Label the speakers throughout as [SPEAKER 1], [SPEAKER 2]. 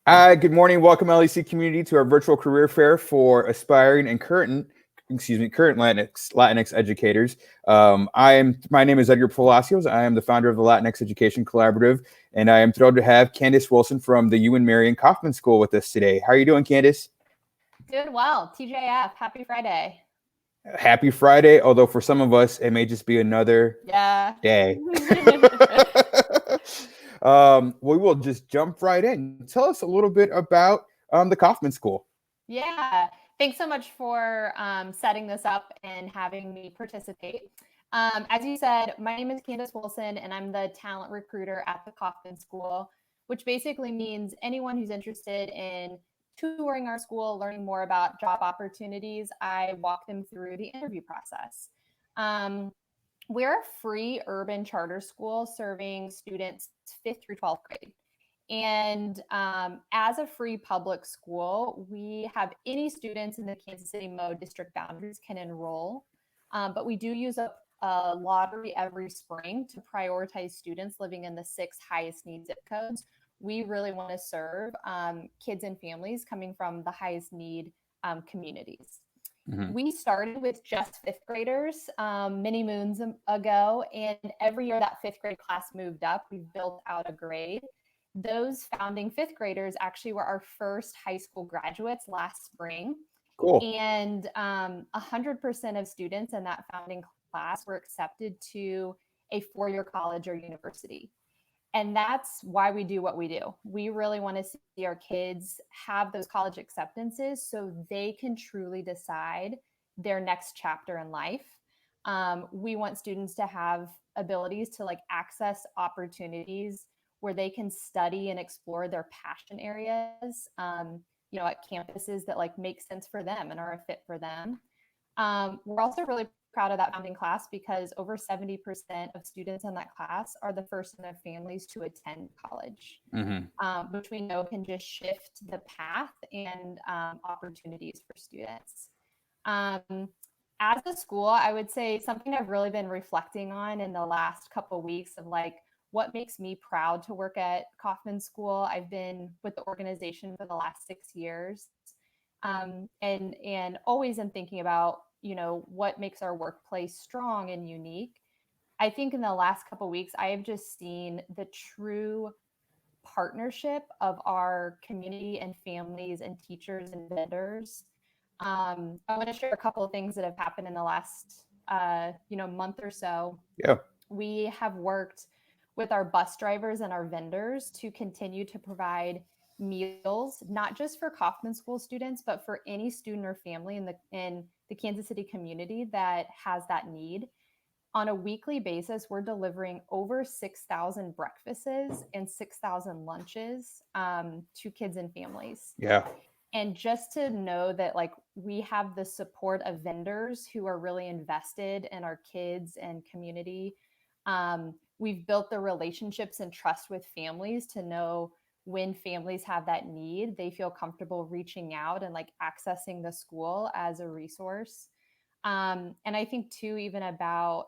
[SPEAKER 1] Hi, good morning. Welcome, LEC community, to our virtual career fair for aspiring and current Latinx educators. My name is Edgar Palacios. I am the founder of the Latinx Education Collaborative, and I am thrilled to have Candace Wilson from the Ewing Marion Kauffman School with us today. How are you doing, Candace?
[SPEAKER 2] Doing well. TJF. Happy Friday.
[SPEAKER 1] Happy Friday, although for some of us, it may just be another
[SPEAKER 2] Yeah.
[SPEAKER 1] day. We will just jump right in. Tell us a little bit about the Kauffman School.
[SPEAKER 2] Yeah. Thanks so much for setting this up and having me participate. As you said, my name is Candace Wilson, and I'm the talent recruiter at the Kauffman School, which basically means anyone who's interested in touring our school, learning more about job opportunities, I walk them through the interview process. Um, we're a free urban charter school serving students 5th through 12th grade. And as a free public school, we have any students in the Kansas City Mode district boundaries can enroll. But we do use a lottery every spring to prioritize students living in the 6 highest need zip codes. We really want to serve kids and families coming from the highest need communities.
[SPEAKER 1] Mm-hmm.
[SPEAKER 2] We started with just 5th graders many moons ago, and every year that 5th grade class moved up, we've built out a grade. Those founding 5th graders actually were our first high school graduates last spring.
[SPEAKER 1] Cool.
[SPEAKER 2] And 100% of students in that founding class were accepted to a 4-year college or university. And that's why we do what we do. We really want to see our kids have those college acceptances so they can truly decide their next chapter in life. We want students to have abilities to access opportunities where they can study and explore their passion areas, at campuses that make sense for them and are a fit for them. We're also really proud of that founding class because over 70% of students in that class are the first in their families to attend college, which we know can just shift the path and opportunities for students. As a school, I would say something I've really been reflecting on in the last couple of weeks of what makes me proud to work at Kauffman School. I've been with the organization for the last 6 years, and always am thinking about what makes our workplace strong and unique. I think in the last couple of weeks, I have just seen the true partnership of our community and families and teachers and vendors. I want to share a couple of things that have happened in the last month or so.
[SPEAKER 1] Yeah.
[SPEAKER 2] We have worked with our bus drivers and our vendors to continue to provide meals, not just for Kauffman School students, but for any student or family in the Kansas City community that has that need. On a weekly basis, we're delivering over 6,000 breakfasts and 6,000 lunches to kids and families.
[SPEAKER 1] Yeah.
[SPEAKER 2] And just to know that we have the support of vendors who are really invested in our kids and community. We've built the relationships and trust with families to know when families have that need, they feel comfortable reaching out and accessing the school as a resource. And I think too, even about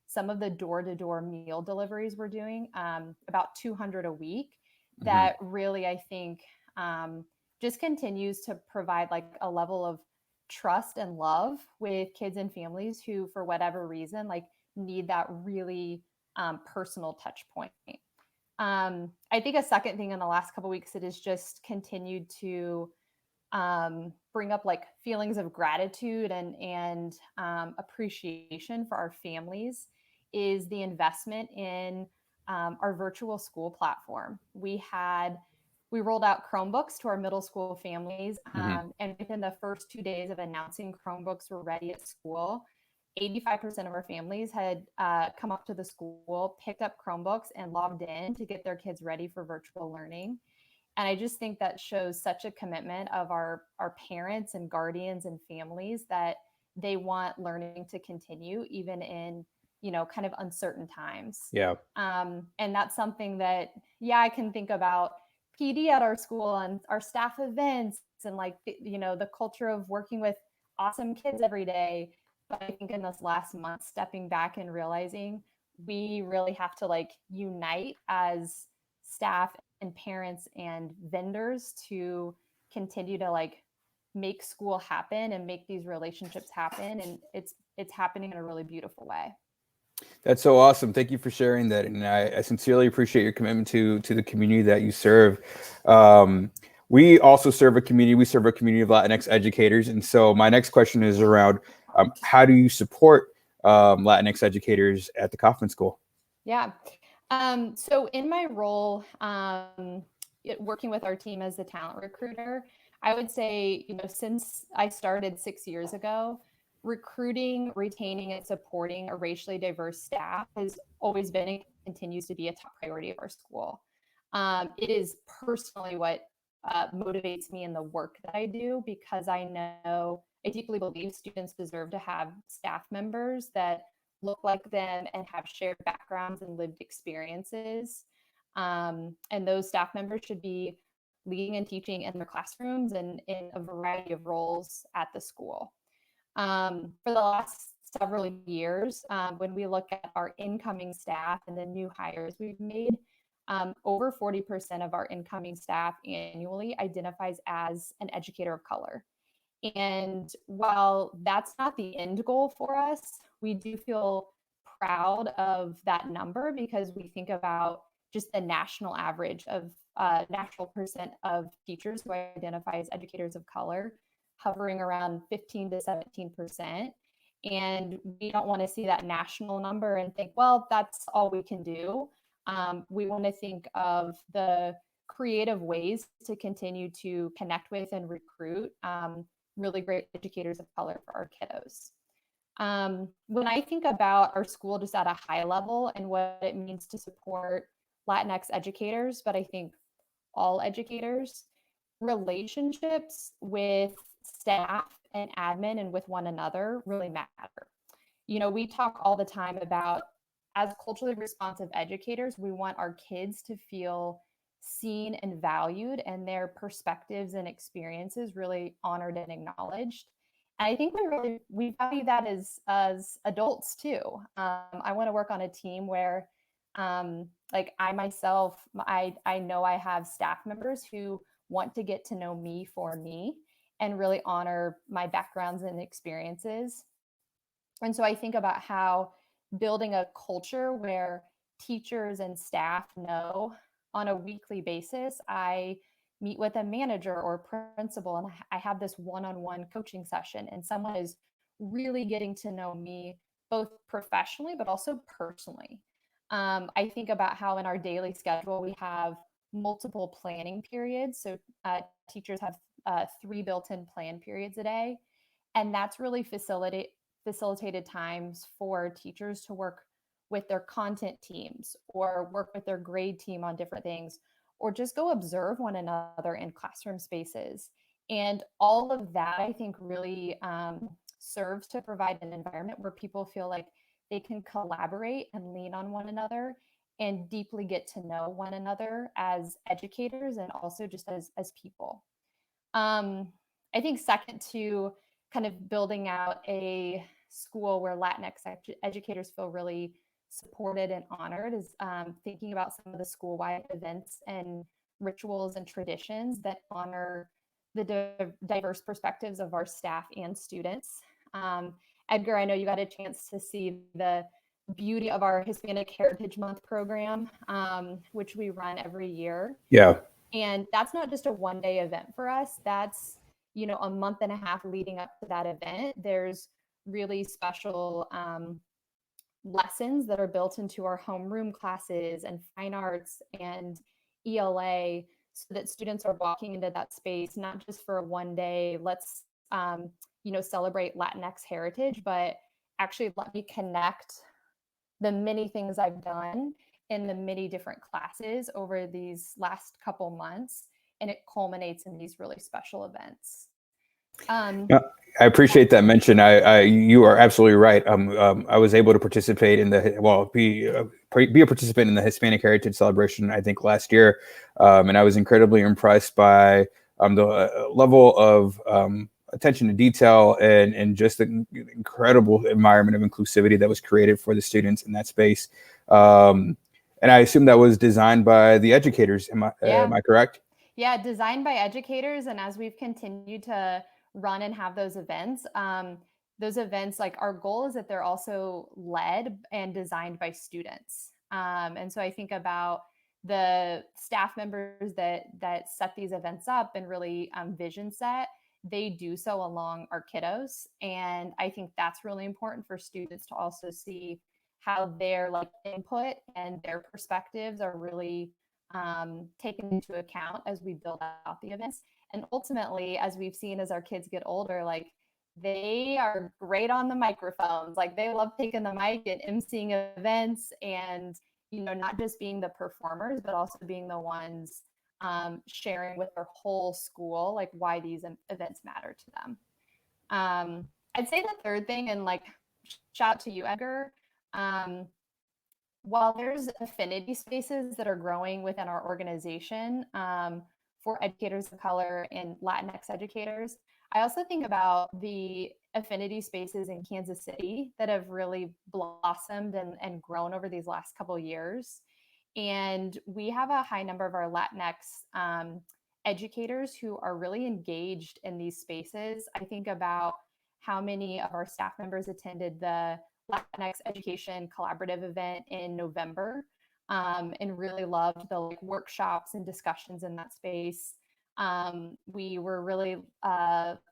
[SPEAKER 2] some of the door-to-door meal deliveries we're doing, about 200 a week, that really, I think, just continues to provide a level of trust and love with kids and families who, for whatever reason, need that really personal touch point. I think a second thing in the last couple of weeks, it has just continued to bring up feelings of gratitude and appreciation for our families is the investment in our virtual school platform. We rolled out Chromebooks to our middle school families, and within the first 2 days of announcing Chromebooks were ready at school, 85% of our families had come up to the school, picked up Chromebooks, and logged in to get their kids ready for virtual learning. And I just think that shows such a commitment of our parents and guardians and families that they want learning to continue even in, kind of uncertain times.
[SPEAKER 1] Yeah.
[SPEAKER 2] And that's something that, I can think about PD at our school and our staff events and the culture of working with awesome kids every day. But I think in this last month, stepping back and realizing we really have to unite as staff and parents and vendors to continue to like make school happen and make these relationships happen. And it's happening in a really beautiful way.
[SPEAKER 1] That's so awesome. Thank you for sharing that. And I sincerely appreciate your commitment to the community that you serve. We also serve a community. We serve a community of Latinx educators. And so my next question is around how do you support Latinx educators at the Kauffman School?
[SPEAKER 2] Yeah. So in my role, working with our team as a talent recruiter, I would say, since I started 6 years ago, recruiting, retaining, and supporting a racially diverse staff has always been and continues to be a top priority of our school. It is personally what motivates me in the work that I do, because I deeply believe students deserve to have staff members that look like them and have shared backgrounds and lived experiences. And those staff members should be leading and teaching in their classrooms and in a variety of roles at the school. For the last several years, when we look at our incoming staff and the new hires we've made, over 40% of our incoming staff annually identifies as an educator of color. And while that's not the end goal for us, we do feel proud of that number, because we think about just the national average of national percent of teachers who identify as educators of color hovering around 15 to 17%. And we don't want to see that national number and think, well, that's all we can do. We want to think of the creative ways to continue to connect with and recruit really great educators of color for our kiddos. When I think about our school just at a high level and what it means to support Latinx educators, but I think all educators, relationships with staff and admin and with one another really matter. We talk all the time about, as culturally responsive educators, we want our kids to feel seen and valued, and their perspectives and experiences really honored and acknowledged. And I think we value that as adults too. I want to work on a team where, like I myself, I know I have staff members who want to get to know me for me and really honor my backgrounds and experiences. And so I think about how building a culture where teachers and staff know on a weekly basis, I meet with a manager or principal and I have this one-on-one coaching session, and someone is really getting to know me both professionally but also personally. I think about how in our daily schedule we have multiple planning periods. So teachers have 3 built-in plan periods a day, and that's really facilitated times for teachers to work with their content teams or work with their grade team on different things, or just go observe one another in classroom spaces. And all of that, I think, really serves to provide an environment where people feel like they can collaborate and lean on one another and deeply get to know one another as educators and also just as people. I think second to kind of building out a school where Latinx educators feel really supported and honored is thinking about some of the school-wide events and rituals and traditions that honor the diverse perspectives of our staff and students. Edgar, I know you got a chance to see the beauty of our Hispanic Heritage Month program, which we run every year.
[SPEAKER 1] Yeah.
[SPEAKER 2] And that's not just a one-day event for us. That's, a month and a half leading up to that event. There's really special lessons that are built into our homeroom classes and fine arts and ELA, so that students are walking into that space, not just for a one day, let's, celebrate Latinx heritage, but actually let me connect the many things I've done in the many different classes over these last couple months. And it culminates in these really special events.
[SPEAKER 1] I appreciate that mention. You are absolutely right. I was able to participate in be a participant in the Hispanic Heritage Celebration, I think last year, and I was incredibly impressed by the level of attention to detail and just the incredible environment of inclusivity that was created for the students in that space. And I assume that was designed by the educators.
[SPEAKER 2] Yeah.
[SPEAKER 1] Am I correct?
[SPEAKER 2] Yeah, designed by educators. And as we've continued to run and have those events, like our goal is that they're also led and designed by students. And so I think about the staff members that set these events up and really vision set. They do so along our kiddos, and I think that's really important for students to also see how their like input and their perspectives are really taken into account as we build out the events. And ultimately, as we've seen as our kids get older, like they are great on the microphones. Like they love taking the mic and emceeing events and, not just being the performers, but also being the ones sharing with their whole school, like why these events matter to them. I'd say the third thing, and like shout out to you, Edgar. While there's affinity spaces that are growing within our organization for educators of color and Latinx educators, I also think about the affinity spaces in Kansas City that have really blossomed and grown over these last couple of years. And we have a high number of our Latinx educators who are really engaged in these spaces. I think about how many of our staff members attended the Latinx Education Collaborative event in November and really loved the workshops and discussions in that space. We were really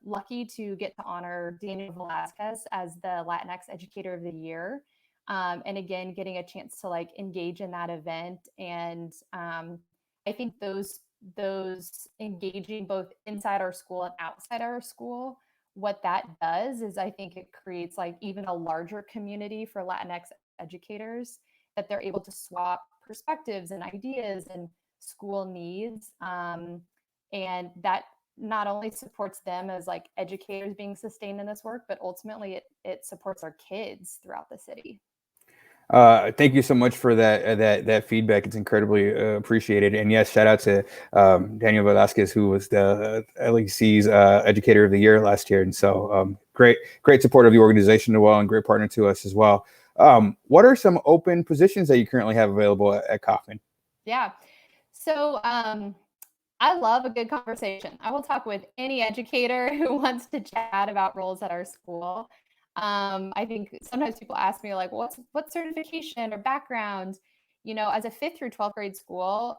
[SPEAKER 2] lucky to get to honor Daniel Velasquez as the Latinx Educator of the Year. And again, getting a chance to engage in that event. And I think those engaging both inside our school and outside our school, what that does is I think it creates even a larger community for Latinx educators, that they're able to swap perspectives and ideas and school needs. And that not only supports them as educators being sustained in this work, but ultimately it supports our kids throughout the city.
[SPEAKER 1] Thank you so much for that feedback. It's incredibly appreciated. And yes, shout out to Daniel Velasquez, who was the LEC's Educator of the Year last year. And so great support of the organization as well, and great partner to us as well. What are some open positions that you currently have available at Kauffman?
[SPEAKER 2] Yeah. So I love a good conversation. I will talk with any educator who wants to chat about roles at our school. I think sometimes people ask me what certification or background, as a 5th through 12th grade school,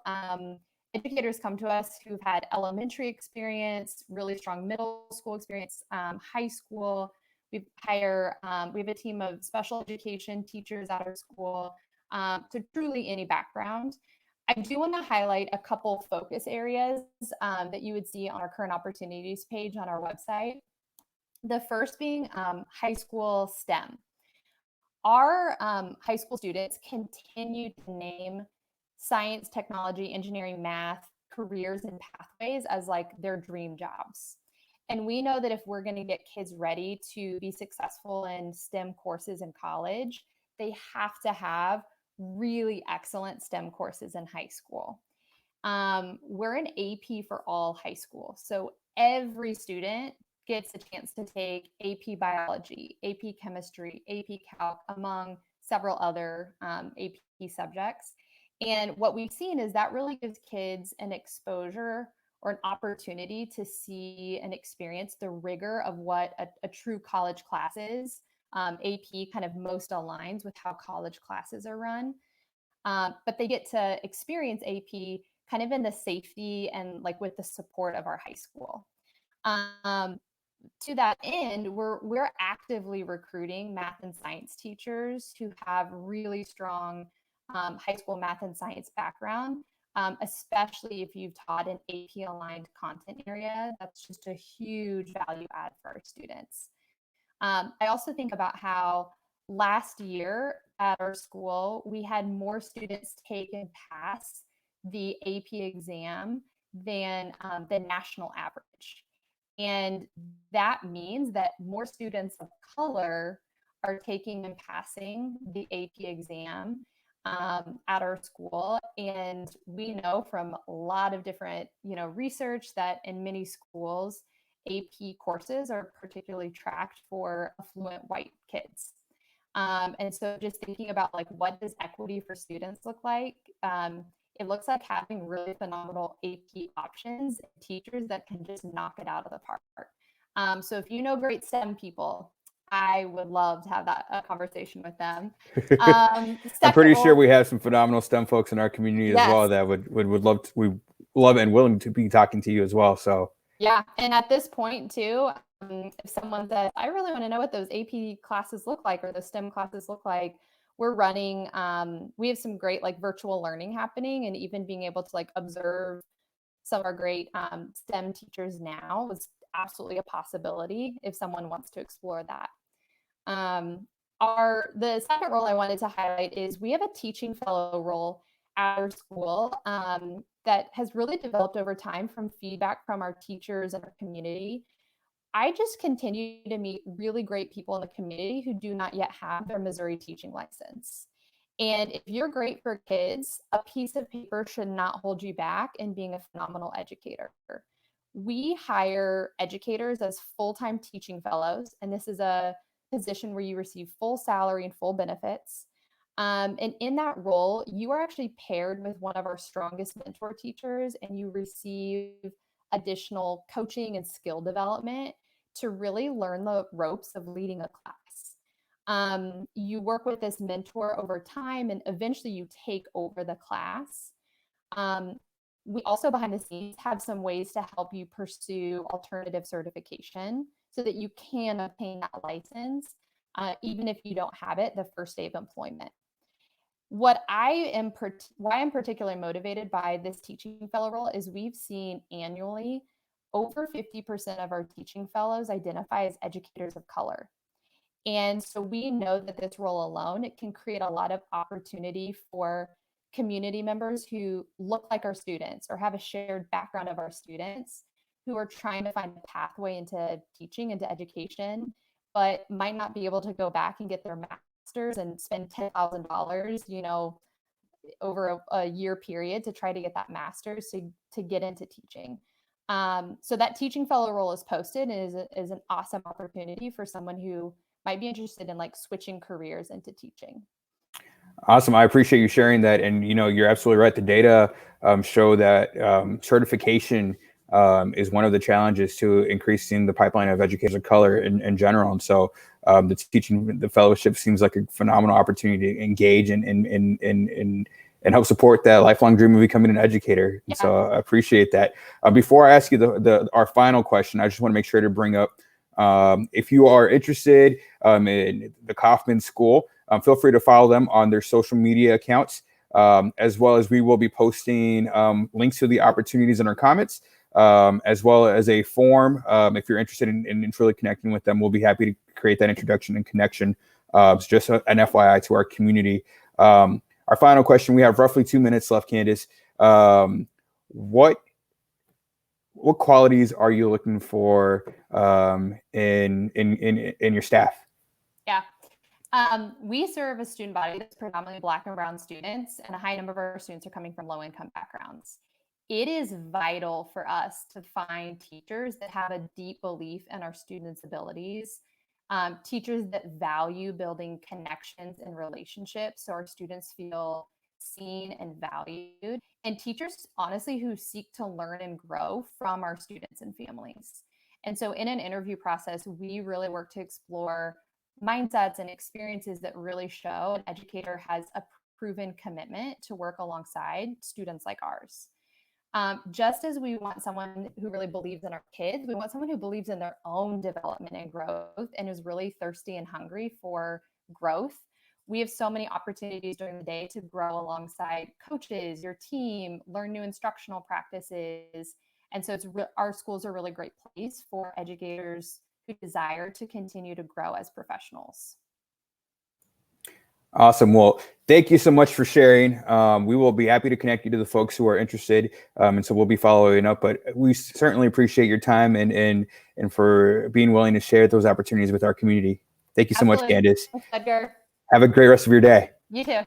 [SPEAKER 2] educators come to us who've had elementary experience, really strong middle school experience, high school. We have a team of special education teachers at our school. So truly any background. I do want to highlight a couple focus areas that you would see on our current opportunities page on our website. The first being high school STEM. Our high school students continue to name science, technology, engineering, math, careers, and pathways as their dream jobs. And we know that if we're going to get kids ready to be successful in STEM courses in college, they have to have really excellent STEM courses in high school. We're an AP for all high school. So every student gets a chance to take AP biology, AP chemistry, AP calc, among several other AP subjects. And what we've seen is that really gives kids an exposure or an opportunity to see and experience the rigor of what a true college class is. AP kind of most aligns with how college classes are run. But they get to experience AP kind of in the safety and with the support of our high school. To that end, we're actively recruiting math and science teachers who have really strong high school math and science background, especially if you've taught an AP aligned content area. That's just a huge value add for our students. I also think about how last year at our school, we had more students take and pass the AP exam than the national average. And that means that more students of color are taking and passing the AP exam at our school. And we know from a lot of different, research that in many schools, AP courses are particularly tracked for affluent white kids. And so just thinking about like, what does equity for students look like? It looks like having really phenomenal AP options, teachers that can just knock it out of the park. So if you know great STEM people, I would love to have that conversation with them.
[SPEAKER 1] I'm pretty sure we have some phenomenal STEM folks in our community as well that would love to, we love and willing to be talking to you as well. So
[SPEAKER 2] yeah, and at this point too, if someone says, I really want to know what those AP classes look like or the STEM classes look like, we're running, we have some great like virtual learning happening, and even being able to like observe some of our great STEM teachers now is absolutely a possibility if someone wants to explore that. The second role I wanted to highlight is we have a teaching fellow role at our school that has really developed over time from feedback from our teachers and our community. I just continue to meet really great people in the community who do not yet have their Missouri teaching license. And if you're great for kids, a piece of paper should not hold you back in being a phenomenal educator. We hire educators as full-time teaching fellows, and this is a position where you receive full salary and full benefits. And in that role, you are actually paired with one of our strongest mentor teachers, and you receive additional coaching and skill development to really learn the ropes of leading a class. You work with this mentor over time, and eventually you take over the class. We also behind the scenes have some ways to help you pursue alternative certification so that you can obtain that license, even if you don't have it the first day of employment. Why I'm particularly motivated by this teaching fellow role is we've seen annually over 50% of our teaching fellows identify as educators of color. And so we know that this role alone, it can create a lot of opportunity for community members who look like our students or have a shared background of our students who are trying to find a pathway into teaching, into education, but might not be able to go back and get their master's and spend $10,000, over a year period to try to get that master's to get into teaching. So that teaching fellow role is posted and is an awesome opportunity for someone who might be interested in like switching careers into teaching.
[SPEAKER 1] Awesome. I appreciate you sharing that. And, you're absolutely right. The data show that certification is one of the challenges to increasing the pipeline of educators of color in general. And so the fellowship seems like a phenomenal opportunity to engage and help support that lifelong dream of becoming an educator. And so I appreciate that. Before I ask you our final question, I just want to make sure to bring up, if you are interested in the Kauffman School, feel free to follow them on their social media accounts, as well as we will be posting links to the opportunities in our comments, as well as a form. If you're interested in truly connecting with them, we'll be happy to create that introduction and connection. It's just an FYI to our community. Our final question, we have roughly 2 minutes left, Candace. What qualities are you looking for in your staff?
[SPEAKER 2] Yeah. We serve a student body that's predominantly Black and Brown students, and a high number of our students are coming from low-income backgrounds. It is vital for us to find teachers that have a deep belief in our students' abilities, teachers that value building connections and relationships so our students feel seen and valued, and teachers, honestly, who seek to learn and grow from our students and families. And so in an interview process, we really work to explore mindsets and experiences that really show an educator has a proven commitment to work alongside students like ours. Just as we want someone who really believes in our kids, we want someone who believes in their own development and growth and is really thirsty and hungry for growth. We have so many opportunities during the day to grow alongside coaches, your team, learn new instructional practices. And so our schools are a really great place for educators who desire to continue to grow as professionals.
[SPEAKER 1] Awesome. Well, thank you so much for sharing. We will be happy to connect you to the folks who are interested. And so we'll be following up, but we certainly appreciate your time and for being willing to share those opportunities with our community. Thank you so much, Candace.
[SPEAKER 2] Thanks, Edgar.
[SPEAKER 1] Have a great rest of your day.
[SPEAKER 2] You too.